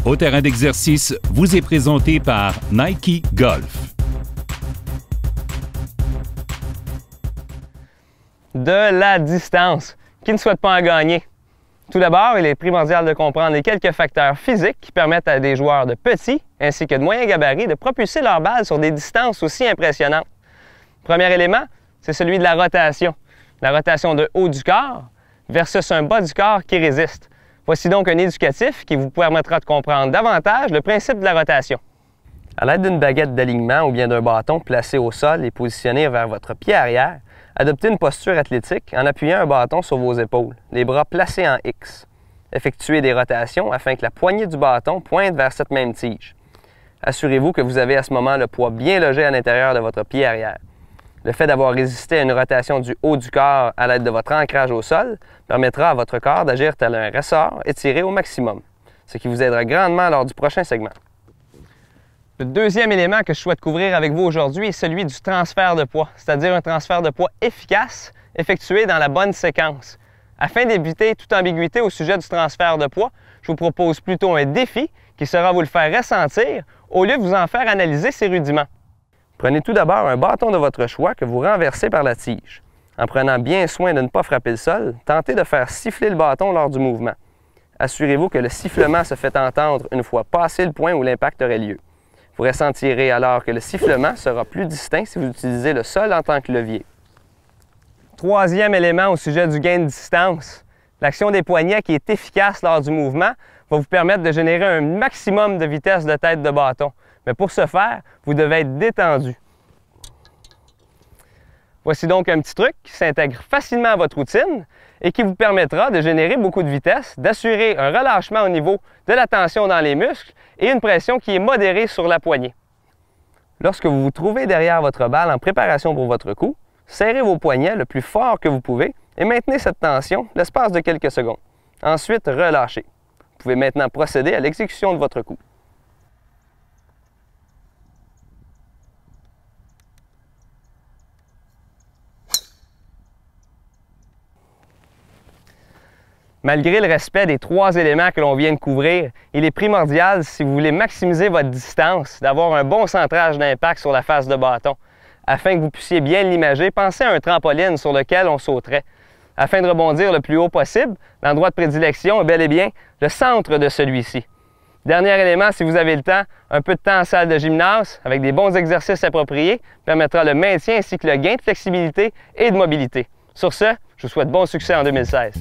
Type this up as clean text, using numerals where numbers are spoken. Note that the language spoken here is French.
Au terrain d'exercice vous est présenté par Nike Golf. De la distance. Qui ne souhaite pas en gagner? Tout d'abord, il est primordial de comprendre les quelques facteurs physiques qui permettent à des joueurs de petits ainsi que de moyens gabarits de propulser leur balle sur des distances aussi impressionnantes. Premier élément, c'est celui de la rotation. La rotation de haut du corps versus un bas du corps qui résiste. Voici donc un éducatif qui vous permettra de comprendre davantage le principe de la rotation. À l'aide d'une baguette d'alignement ou bien d'un bâton placé au sol et positionné vers votre pied arrière, adoptez une posture athlétique en appuyant un bâton sur vos épaules, les bras placés en X. Effectuez des rotations afin que la poignée du bâton pointe vers cette même tige. Assurez-vous que vous avez à ce moment le poids bien logé à l'intérieur de votre pied arrière. Le fait d'avoir résisté à une rotation du haut du corps à l'aide de votre ancrage au sol permettra à votre corps d'agir tel un ressort étiré au maximum, ce qui vous aidera grandement lors du prochain segment. Le deuxième élément que je souhaite couvrir avec vous aujourd'hui est celui du transfert de poids, c'est-à-dire un transfert de poids efficace effectué dans la bonne séquence. Afin d'éviter toute ambiguïté au sujet du transfert de poids, je vous propose plutôt un défi qui sera vous le faire ressentir au lieu de vous en faire analyser ses rudiments. Prenez tout d'abord un bâton de votre choix que vous renversez par la tige. En prenant bien soin de ne pas frapper le sol, tentez de faire siffler le bâton lors du mouvement. Assurez-vous que le sifflement se fait entendre une fois passé le point où l'impact aurait lieu. Vous ressentirez alors que le sifflement sera plus distinct si vous utilisez le sol en tant que levier. Troisième élément au sujet du gain de distance. L'action des poignets qui est efficace lors du mouvement va vous permettre de générer un maximum de vitesse de tête de bâton. Mais pour ce faire, vous devez être détendu. Voici donc un petit truc qui s'intègre facilement à votre routine et qui vous permettra de générer beaucoup de vitesse, d'assurer un relâchement au niveau de la tension dans les muscles et une pression qui est modérée sur la poignée. Lorsque vous vous trouvez derrière votre balle en préparation pour votre coup, serrez vos poignets le plus fort que vous pouvez et maintenez cette tension l'espace de quelques secondes. Ensuite, relâchez. Vous pouvez maintenant procéder à l'exécution de votre coup. Malgré le respect des trois éléments que l'on vient de couvrir, il est primordial, si vous voulez maximiser votre distance, d'avoir un bon centrage d'impact sur la face de bâton. Afin que vous puissiez bien l'imager, pensez à un trampoline sur lequel on sauterait. Afin de rebondir le plus haut possible, l'endroit de prédilection est bel et bien le centre de celui-ci. Dernier élément, si vous avez le temps, un peu de temps en salle de gymnase, avec des bons exercices appropriés, permettra le maintien ainsi que le gain de flexibilité et de mobilité. Sur ce, je vous souhaite bon succès en 2016.